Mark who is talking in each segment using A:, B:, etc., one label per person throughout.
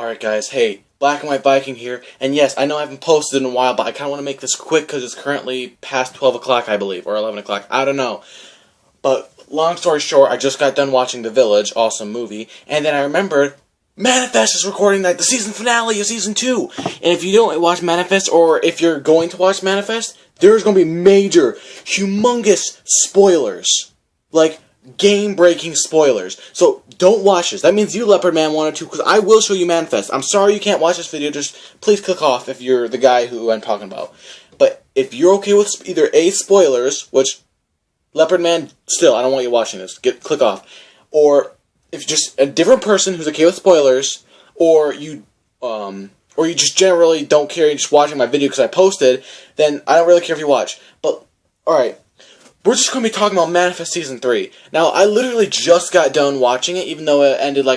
A: Alright guys, hey, Black and White Viking here, and yes, I know I haven't posted in a while, but I kind of want to make this quick because it's currently past 12 o'clock, I believe, or 11 o'clock, I don't know. But, long story short, I just got done watching The Village, awesome movie, and then I remembered, Manifest is recording like the season finale of Season 2! And if you don't watch Manifest, or if you're going to watch Manifest, there's going to be major, humongous spoilers. Like, game-breaking spoilers. So, don't watch this. That means you, Leopard Man 1 or 2, because I will show you Manifest. I'm sorry you can't watch this video, just please click off if you're the guy who I'm talking about. But if you're okay with either A, spoilers, which, Leopard Man, still, I don't want you watching this, click off. Or, if you're just a different person who's okay with spoilers, or you just generally don't care, you're just watching my video because I posted, then I don't really care if you watch. But, alright. We're just going to be talking about Manifest Season 3. Now, I literally just got done watching it, even though it ended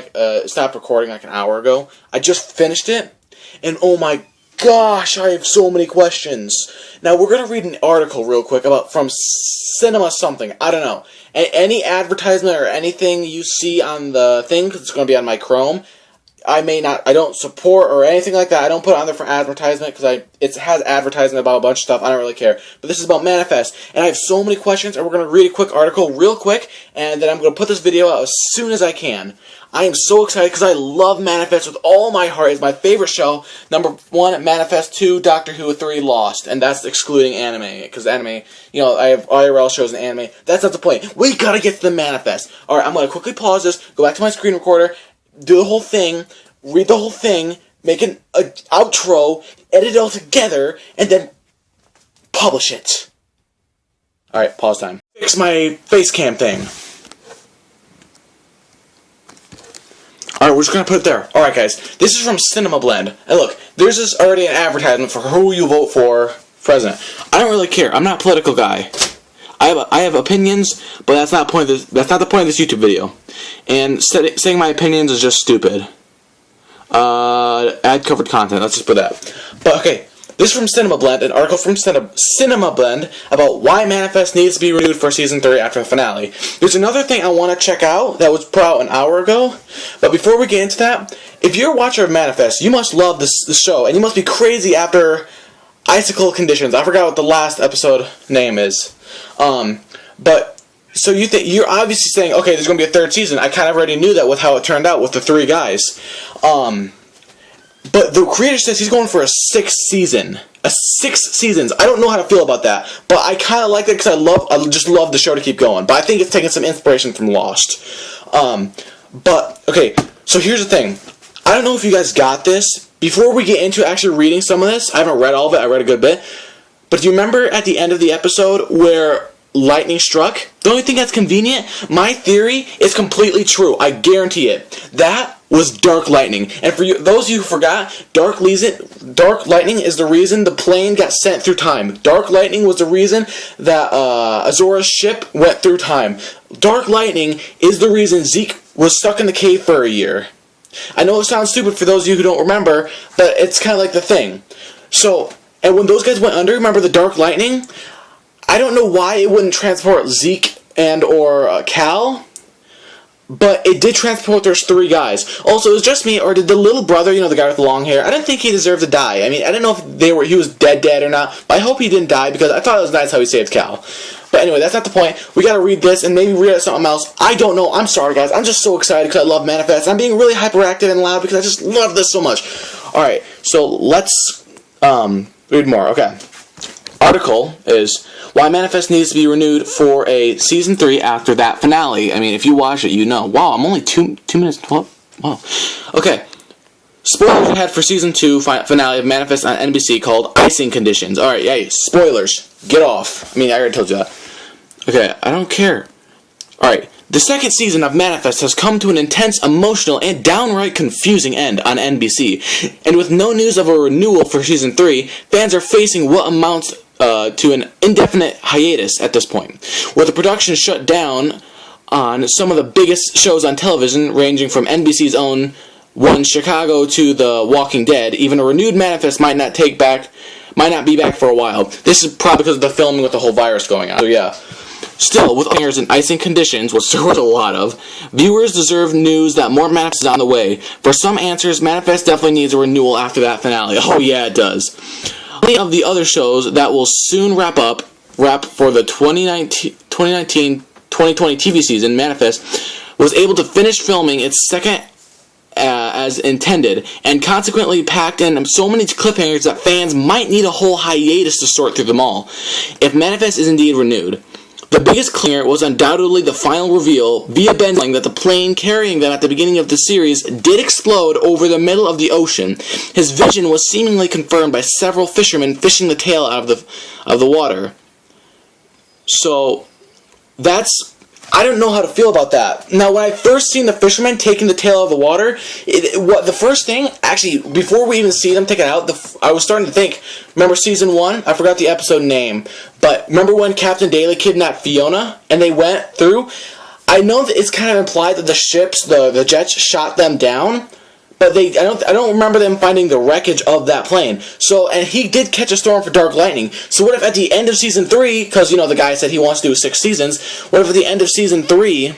A: stopped recording like an hour ago. I just finished it, and oh my gosh, I have so many questions. Now, we're going to read an article real quick from Cinema something, I don't know. Any advertisement or anything you see on the thing, because it's going to be on my Chrome, I don't support or anything like that. I don't put it on there for advertisement because it has advertisement about a bunch of stuff. I don't really care. But this is about Manifest. And I have so many questions, and we're going to read a quick article real quick, and then I'm going to put this video out as soon as I can. I am so excited because I love Manifest with all my heart. It's my favorite show. Number 1, Manifest. 2, Doctor Who. 3, Lost. And that's excluding anime. Because anime, I have IRL shows and anime. That's not the point. We got to get to the Manifest. Alright, I'm going to quickly pause this, go back to my screen recorder, do the whole thing, read the whole thing, make an outro, edit it all together, and then publish it. Alright, pause time. Fix my face cam thing. Alright, we're just gonna put it there. Alright guys, this is from Cinema Blend. And look, there's already an advertisement for who you vote for president. I don't really care. I'm not a political guy. I have opinions, but that's not the point of this YouTube video. And saying my opinions is just stupid. Ad covered content. Let's just put that. But okay, this is from Cinema Blend, an article from Cinema Blend about why Manifest needs to be renewed for Season 3 after the finale. There's another thing I want to check out that was put out an hour ago. But before we get into that, if you're a watcher of Manifest, you must love the show, and you must be crazy after Icicle Conditions. I forgot what the last episode name is. But so you're obviously saying, okay, there's going to be a third season. I kind of already knew that with how it turned out with the 3 guys. But the creator says he's going for a 6th season. 6 seasons. I don't know how to feel about that, but I kind of like that because I just love the show to keep going. But I think it's taking some inspiration from Lost. But okay, so here's the thing. I don't know if you guys got this. Before we get into actually reading some of this, I haven't read all of it. I read a good bit. But do you remember at the end of the episode where lightning struck? The only thing that's convenient, my theory is completely true. I guarantee it. That was dark lightning. And for those of you who forgot, dark lightning is the reason the plane got sent through time. Dark lightning was the reason that Azora's ship went through time. Dark lightning is the reason Zeke was stuck in the cave for a year. I know it sounds stupid for those of you who don't remember, but it's kind of like the thing. So, and when those guys went under, remember the dark lightning? I don't know why it wouldn't transport Zeke and or Cal, but it did transport those 3 guys. Also, it was just me, or did the little brother, the guy with the long hair, I didn't think he deserved to die. I mean, I didn't know if he was dead or not, but I hope he didn't die because I thought it was nice how he saved Cal. But anyway, that's not the point. We gotta read this and maybe read something else. I don't know. I'm sorry, guys. I'm just so excited because I love Manifest. I'm being really hyperactive and loud because I just love this so much. Alright, so let's read more. Okay. Article is why Manifest needs to be renewed for a Season 3 after that finale. I mean, if you watch it, you know. Wow, I'm only 2 minutes 12. Wow. Okay. Spoilers ahead for Season 2 finale of Manifest on NBC called Icing Conditions. Alright, yay. Spoilers. Get off. I mean, I already told you that. Okay, I don't care. Alright. The 2nd season of Manifest has come to an intense, emotional, and downright confusing end on NBC. And with no news of a renewal for Season 3, fans are facing what amounts to an indefinite hiatus at this point, with the production shut down on some of the biggest shows on television, ranging from NBC's own One Chicago to The Walking Dead. Even a renewed Manifest might not be back for a while. This is probably because of the filming with the whole virus going on. So yeah. Still, with cliffhangers and icing conditions, which there was a lot of, viewers deserve news that more Manifest is on the way. For some answers, Manifest definitely needs a renewal after that finale. Oh yeah, it does. Many of the other shows that will soon wrap for the 2019-2020 TV season, Manifest was able to finish filming its second as intended, and consequently packed in so many cliffhangers that fans might need a whole hiatus to sort through them all, if Manifest is indeed renewed. The biggest cliffhanger was undoubtedly the final reveal via Ben that the plane carrying them at the beginning of the series did explode over the middle of the ocean. His vision was seemingly confirmed by several fishermen fishing the tail out of the water. So, I don't know how to feel about that. Now, when I first seen the fishermen taking the tail out of the water, the first thing, actually, before we even see them take it out, I was starting to think, remember Season 1? I forgot the episode name. But remember when Captain Daly kidnapped Fiona, and they went through? I know that it's kind of implied that the jets shot them down, but I don't remember them finding the wreckage of that plane. So, and he did catch a storm for Dark Lightning. So what if at the end of Season 3, because, the guy said he wants to do 6 seasons, what if at the end of Season 3,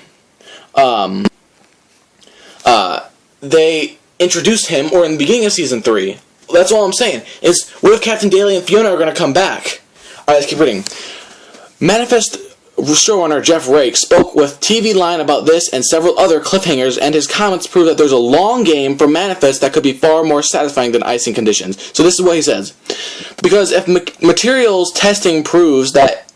A: they introduced him, or in the beginning of Season 3? That's all I'm saying, is what if Captain Daly and Fiona are going to come back? Alright, let's keep reading. Manifest showrunner Jeff Rake spoke with TV Line about this and several other cliffhangers, and his comments prove that there's a long game for Manifest that could be far more satisfying than icing conditions. So this is what he says. Because if materials testing proves that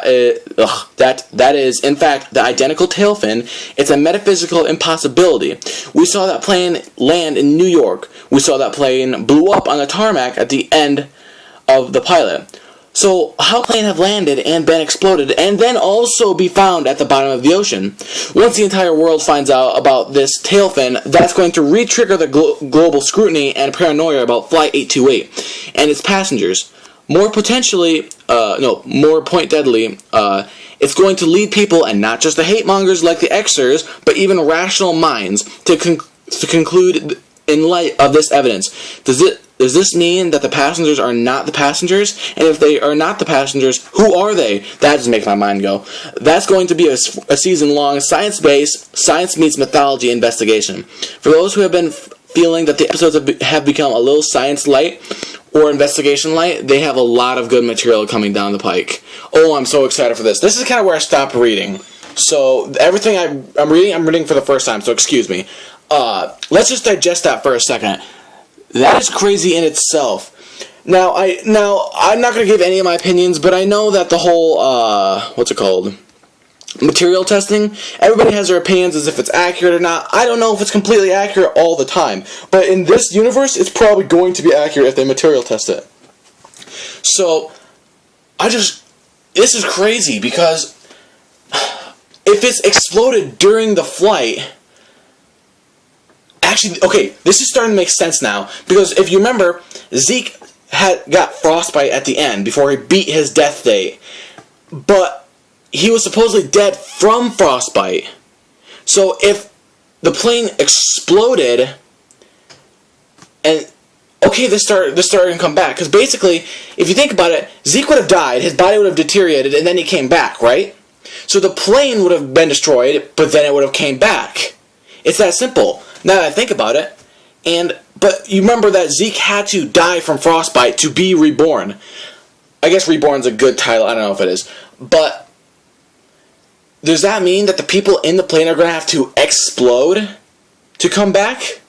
A: is in fact the identical tail fin, it's a metaphysical impossibility. We saw that plane land in New York. We saw that plane blew up on the tarmac at the end of the pilot. So, how can a plane have landed and been exploded, and then also be found at the bottom of the ocean? Once the entire world finds out about this tail fin, that's going to re-trigger the global scrutiny and paranoia about Flight 828 and its passengers. More point deadly, it's going to lead people, and not just the hate-mongers like the Xers, but even rational minds, to conclude, in light of this evidence, does this mean that the passengers are not the passengers? And if they are not the passengers, who are they? That just makes my mind go. That's going to be a season-long science-based, science meets mythology investigation. For those who have been feeling that the episodes have become a little science light or investigation light, they have a lot of good material coming down the pike. Oh, I'm so excited for this. This is kind of where I stopped reading. So everything I'm reading for the first time, so excuse me. Let's just digest that for a second. That is crazy in itself. Now I'm not going to give any of my opinions, but I know that the whole, material testing, everybody has their opinions as if it's accurate or not. I don't know if it's completely accurate all the time, but in this universe, it's probably going to be accurate if they material test it. So, this is crazy, because if it's exploded during the flight... Actually, okay, this is starting to make sense now, because if you remember, Zeke got frostbite at the end before he beat his death date, but he was supposedly dead from frostbite. So if the plane exploded, and okay, this started to come back, because basically, if you think about it, Zeke would have died, his body would have deteriorated, and then he came back, right? So the plane would have been destroyed, but then it would have came back. It's that simple. Now that I think about it, but you remember that Zeke had to die from frostbite to be reborn. I guess reborn's a good title, I don't know if it is. But does that mean that the people in the plane are going to have to explode to come back?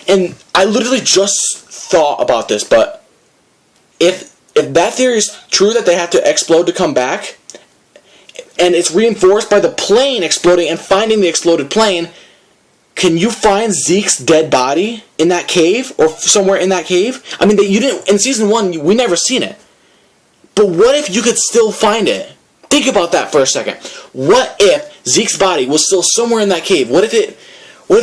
A: And I literally just thought about this, but if that theory is true, that they have to explode to come back, and it's reinforced by the plane exploding and finding the exploded plane, can you find Zeke's dead body in that cave, or somewhere in that cave? I mean, you didn't in season 1. We never seen it. But what if you could still find it? Think about that for a second. What if Zeke's body was still somewhere in that cave? What if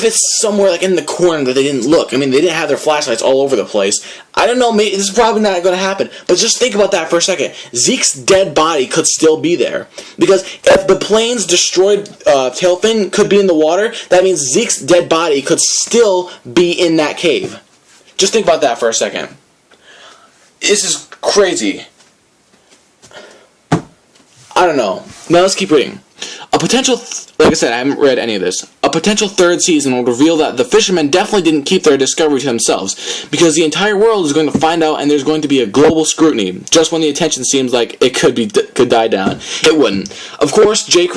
A: it's somewhere like in the corner that they didn't look? I mean, they didn't have their flashlights all over the place. I don't know, maybe this is probably not going to happen. But just think about that for a second. Zeke's dead body could still be there. Because if the plane's destroyed tail fin could be in the water, that means Zeke's dead body could still be in that cave. Just think about that for a second. This is crazy. I don't know. Now let's keep reading. A potential, like I said, I haven't read any of this. A potential third season will reveal that the fishermen definitely didn't keep their discovery to themselves, because the entire world is going to find out, and there's going to be a global scrutiny. Just when the attention seems like it could die down, it wouldn't. Of course, Jeff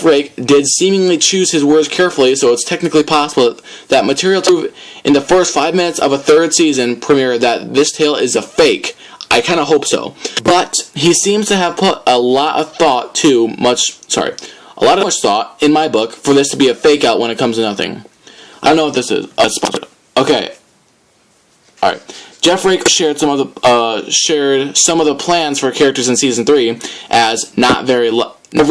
A: Rake did seemingly choose his words carefully, so it's technically possible that material in the first 5 minutes of a third season premiere that this tale is a fake. I kind of hope so. But he seems to have put a lot of much thought in my book for this to be a fake out when it comes to nothing. I don't know what this is. Okay. Alright. Jeff Rake shared some of the plans for characters in season 3, as every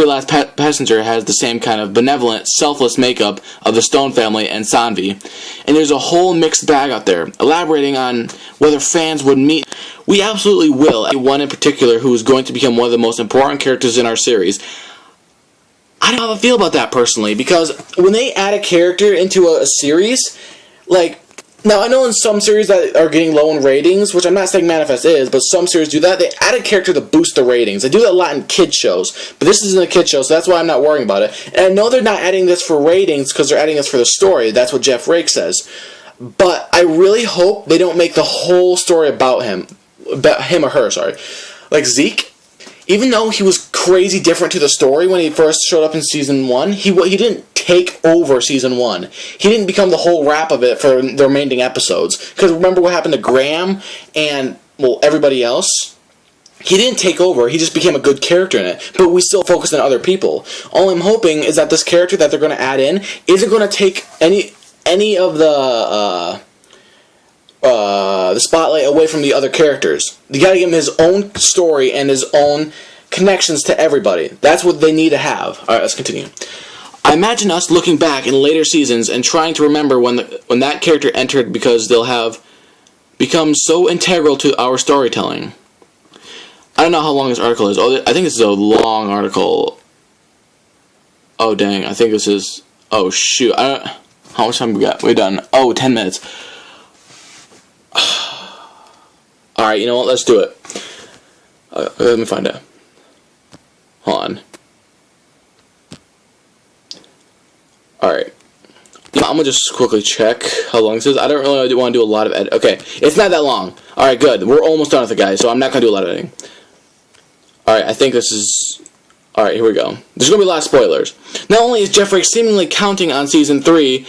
A: last passenger has the same kind of benevolent, selfless makeup of the Stone family and Sanvi. And there's a whole mixed bag out there, elaborating on whether fans would meet. We absolutely will. One in particular who is going to become one of the most important characters in our series. I don't know how I feel about that personally, because when they add a character into a series, like, now I know in some series that are getting low in ratings, which I'm not saying Manifest is, but some series do that, they add a character to boost the ratings. They do that a lot in kid shows, but this isn't a kid show, so that's why I'm not worrying about it. And I know they're not adding this for ratings because they're adding this for the story. That's what Jeff Rake says. But I really hope they don't make the whole story about him or her, sorry. Like Zeke, even though he was crazy different to the story when he first showed up in season 1, he didn't take over season 1. He didn't become the whole rap of it for the remaining episodes. Because remember what happened to Graham and, well, everybody else? He didn't take over, he just became a good character in it. But we still focused on other people. All I'm hoping is that this character that they're going to add in isn't going to take any of the spotlight away from the other characters. You gotta give him his own story and his own connections to everybody. That's what they need to have. Alright, let's continue. I imagine us looking back in later seasons and trying to remember when that character entered, because they'll have become so integral to our storytelling. I don't know how long this article is. Oh, I think this is a long article. Oh, dang. I think this is... Oh, shoot. How much time we got? We're done. Oh, 10 minutes. Alright, you know what? Let's do it. Let me find it. Hold on. Alright. I'm gonna just quickly check how long this is. I don't really want to do a lot of edit. Okay, it's not that long. Alright, good. We're almost done with it, guys, so I'm not gonna do a lot of editing. Alright, I think this is... Alright, here we go. There's gonna be a lot of spoilers. Not only is Jeff Rake seemingly counting on season 3,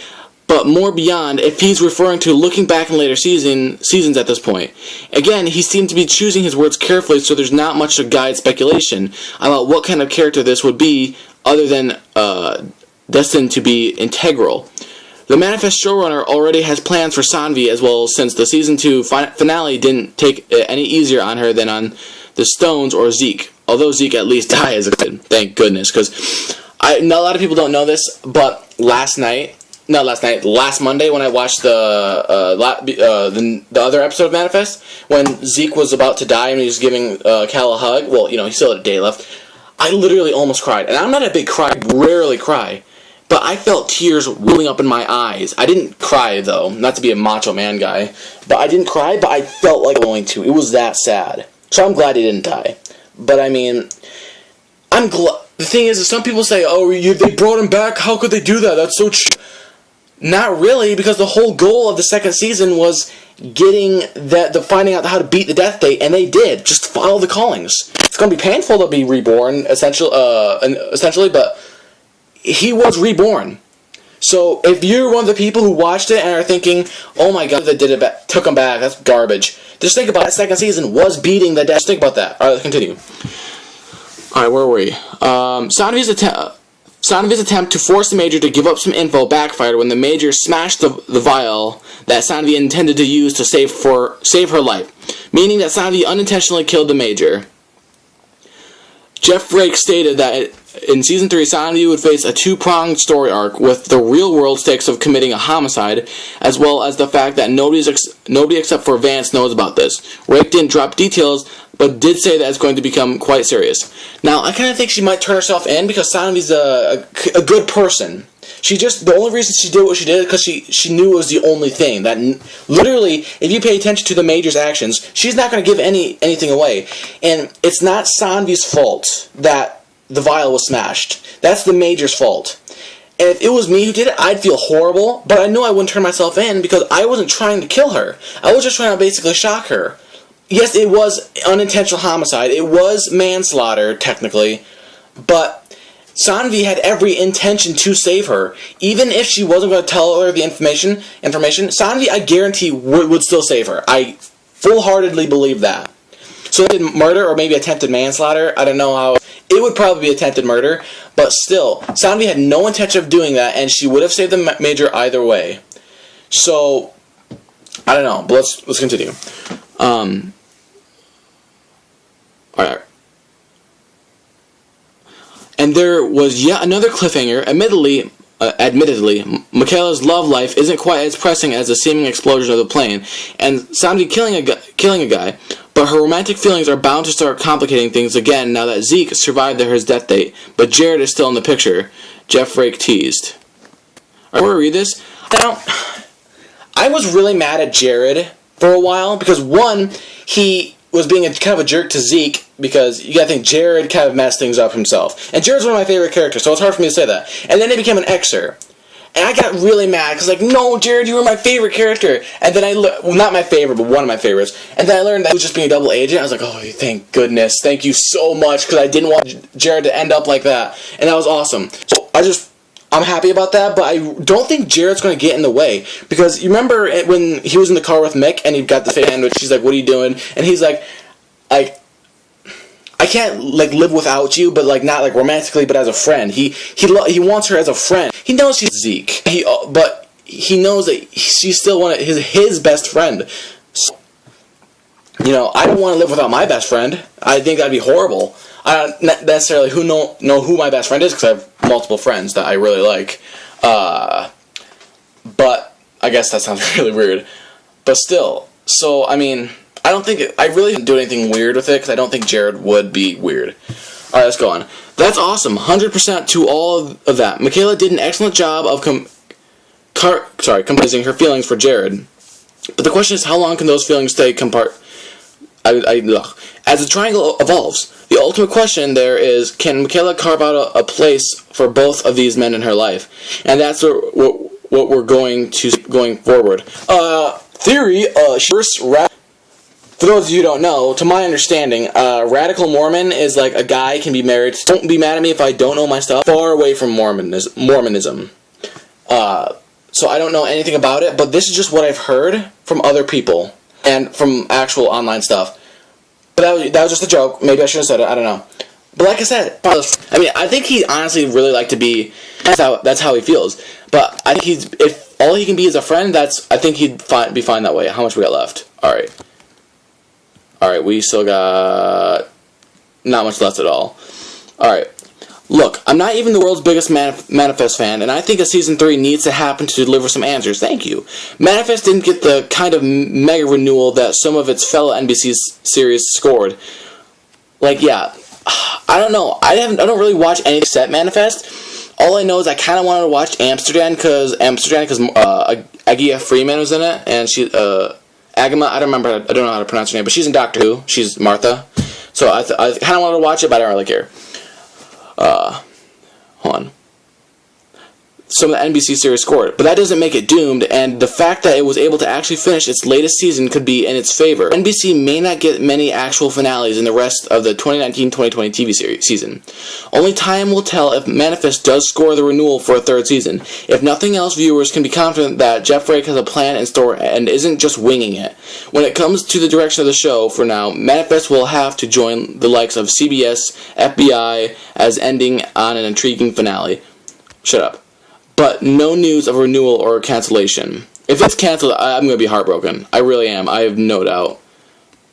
A: but more beyond if he's referring to looking back in later seasons at this point. Again, he seemed to be choosing his words carefully, so there's not much to guide speculation about what kind of character this would be, other than destined to be integral. The Manifest showrunner already has plans for Sanvi as well, since the season 2 finale didn't take it any easier on her than on the Stones or Zeke. Although Zeke at least dies a good, thank goodness, because a lot of people don't know this, but last Monday when I watched the other episode of Manifest, when Zeke was about to die and he was giving Cal a hug, well, you know, he still had a day left, I literally almost cried. And I'm not a big cry, rarely cry, but I felt tears welling up in my eyes. I didn't cry, though, not to be a macho man guy, but I didn't cry, but I felt like going to. It was that sad. So I'm glad he didn't die. But, I mean, I'm glad. The thing is, some people say, oh, they brought him back, how could they do that? That's so Not really, because the whole goal of the second season was getting the finding out how to beat the Death Date, and they did. Just follow the callings. It's going to be painful to be reborn, essentially, but he was reborn. So if you're one of the people who watched it and are thinking, oh my god, they did it took him back, that's garbage. Just think about that second season was beating the Death. Just think about that. Alright, let's continue. Alright, where were we? Sanvi's attempt to force the Major to give up some info backfired when the Major smashed the vial that Sanvi intended to use to save her life, meaning that Sanvi unintentionally killed the Major. Jeff Rake stated that in Season 3, Sanvi would face a two-pronged story arc with the real-world stakes of committing a homicide, as well as the fact that nobody except for Vance knows about this. Rake didn't drop details, but did say that it's going to become quite serious. Now, I kind of think she might turn herself in because Sanvi's a good person. The only reason she did what she did is because she knew it was the only thing. That literally, if you pay attention to the Major's actions, she's not going to give anything away. And it's not Sanvi's fault that the vial was smashed. That's the Major's fault. And if it was me who did it, I'd feel horrible, but I knew I wouldn't turn myself in because I wasn't trying to kill her. I was just trying to basically shock her. Yes, it was unintentional homicide. It was manslaughter, technically, but Sanvi had every intention to save her. Even if she wasn't going to tell her the information, Sanvi, I guarantee, would still save her. I full-heartedly believe that. So they did murder or maybe attempted manslaughter. I don't know how. It would probably be attempted murder, but still, Sanvi had no intention of doing that, and she would have saved the Major either way. So, I don't know, but let's continue. Alright. And there was yet another cliffhanger. Admittedly, Michaela's love life isn't quite as pressing as the seeming explosion of the plane, and Sanvi killing a guy, but her romantic feelings are bound to start complicating things again now that Zeke survived his death date, but Jared is still in the picture. Jeff Rake teased. Alright, before we read this, I was really mad at Jared for a while, because one, he was being kind of a jerk to Zeke, because you gotta think Jared kind of messed things up himself. And Jared's one of my favorite characters, so it's hard for me to say that. And then he became an Xer. And I got really mad, because like, no, Jared, you were my favorite character. And then well, not my favorite, but one of my favorites. And then I learned that he was just being a double agent. I was like, oh, thank goodness. Thank you so much, because I didn't want Jared to end up like that. And that was awesome. So I'm happy about that, but I don't think Jared's going to get in the way. Because you remember when he was in the car with Mick, and he got the sandwich, she's like, what are you doing? And he's like, I can't live without you, but not romantically, but as a friend. He wants her as a friend. He knows she's Zeke, but he knows that she's still one of his best friend. So, I don't want to live without my best friend. I think that'd be horrible. I don't necessarily know who my best friend is, because I have multiple friends that I really like. But I guess that sounds really weird. But still, so I mean, I really didn't do anything weird with it, because I don't think Jared would be weird. Alright, let's go on. That's awesome. 100% to all of that. Michaela did an excellent job of composing her feelings for Jared. But the question is, how long can those feelings stay As the triangle evolves, the ultimate question there is, can Michaela carve out a place for both of these men in her life? And that's what we're going forward. Theory, for those of you who don't know, to my understanding, radical Mormon is like a guy can be married. Don't be mad at me if I don't know my stuff. Far away from Mormonism. So I don't know anything about it, but this is just what I've heard from other people and from actual online stuff. But that was just a joke. Maybe I shouldn't have said it. I don't know. But like I said, I mean, I think he honestly really like to be. That's how he feels. But I think if all he can be is a friend, I think he'd be fine that way. How much we got left? Alright, we still got not much left at all. Alright. Look, I'm not even the world's biggest Manifest fan, and I think a Season 3 needs to happen to deliver some answers. Thank you. Manifest didn't get the kind of mega renewal that some of its fellow NBC series scored. I don't know. I don't really watch any except Manifest. All I know is I kind of wanted to watch Amsterdam because Agia Freeman was in it, and she, Agama, I don't know how to pronounce her name, but she's in Doctor Who. She's Martha. So I kind of wanted to watch it, but I don't really care. Hold on. Some of the NBC series scored, but that doesn't make it doomed, and the fact that it was able to actually finish its latest season could be in its favor. NBC may not get many actual finales in the rest of the 2019-2020 TV season. Only time will tell if Manifest does score the renewal for a third season. If nothing else, viewers can be confident that Jeff Rake has a plan in store and isn't just winging it. When it comes to the direction of the show, for now, Manifest will have to join the likes of CBS, FBI, as ending on an intriguing finale. Shut up. But no news of renewal or cancellation. If it's canceled, I'm going to be heartbroken. I really am. I have no doubt.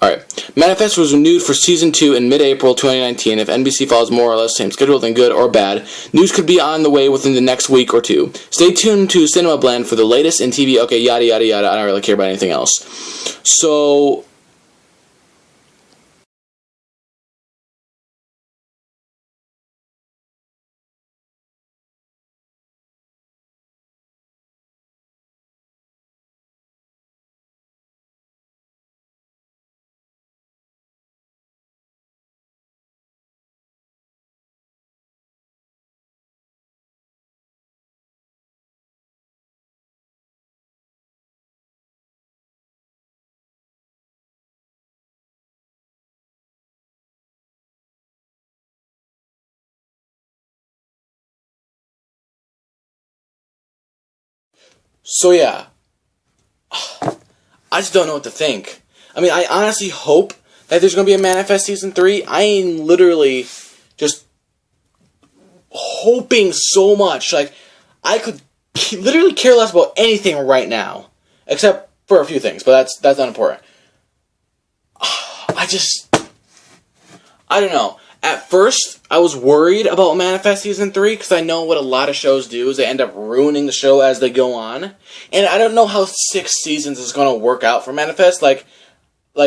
A: Alright. Manifest was renewed for Season 2 in mid-April 2019. If NBC follows more or less the same schedule, then good or bad. News could be on the way within the next week or two. Stay tuned to Cinema Blend for the latest in TV. Okay, yada yada yada. I don't really care about anything else. So So yeah, I just don't know what to think. I mean, I honestly hope that there's going to be a Manifest Season 3. I am literally just hoping so much. Like, I could literally care less about anything right now. Except for a few things, but that's unimportant. I don't know. At first, I was worried about Manifest Season 3, because I know what a lot of shows do is they end up ruining the show as they go on. And I don't know how 6 seasons is going to work out for Manifest, like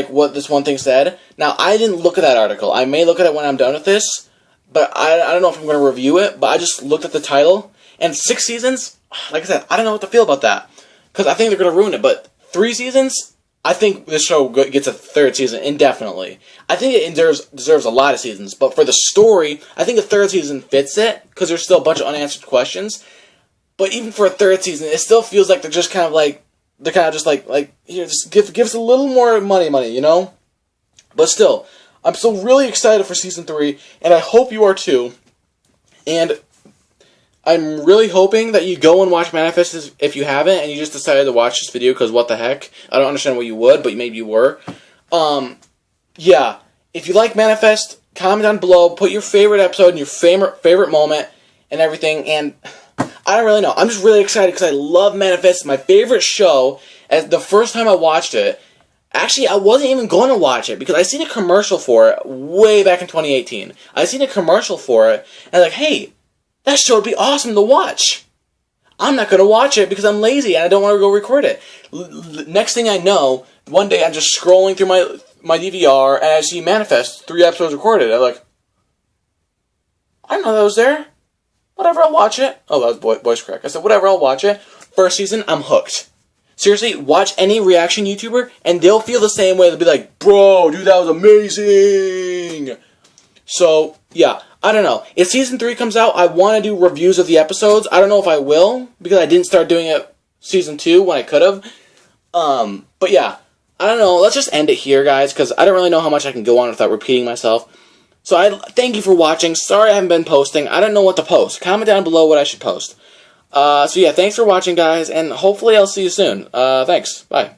A: what this one thing said. Now, I didn't look at that article. I may look at it when I'm done with this, but I don't know if I'm going to review it, but I just looked at the title, and 6 seasons, like I said, I don't know what to feel about that, because I think they're going to ruin it, but 3 seasons, I think this show gets a 3rd season indefinitely. I think it deserves a lot of seasons, but for the story, I think a 3rd season fits it, because there's still a bunch of unanswered questions. But even for a 3rd season, it still feels like they're just kind of like, here, just give us a little more money, you know? But still, I'm still really excited for Season 3, and I hope you are too. And I'm really hoping that you go and watch Manifest if you haven't, and you just decided to watch this video because what the heck. I don't understand why you would, but maybe you were. Yeah. If you like Manifest, comment down below, put your favorite episode and your favorite moment and everything, and I don't really know. I'm just really excited because I love Manifest. It's my favorite show. As the first time I watched it, actually, I wasn't even going to watch it because I seen a commercial for it way back in 2018. I seen a commercial for it, and I was like, hey, that show would be awesome to watch. I'm not going to watch it because I'm lazy and I don't want to go record it. Next thing I know, one day I'm just scrolling through my DVR and I see Manifest, 3 episodes recorded. I'm like, I didn't know that was there. Whatever, I'll watch it. Oh, that was voice crack. I said, whatever, I'll watch it. First season, I'm hooked. Seriously, watch any reaction YouTuber and they'll feel the same way. They'll be like, bro, dude, that was amazing. So, yeah, I don't know. If Season 3 comes out, I want to do reviews of the episodes. I don't know if I will, because I didn't start doing it Season 2 when I could have. But yeah, I don't know. Let's just end it here, guys, because I don't really know how much I can go on without repeating myself. So I thank you for watching. Sorry I haven't been posting. I don't know what to post. Comment down below what I should post. So yeah, thanks for watching, guys, and hopefully I'll see you soon. Thanks. Bye.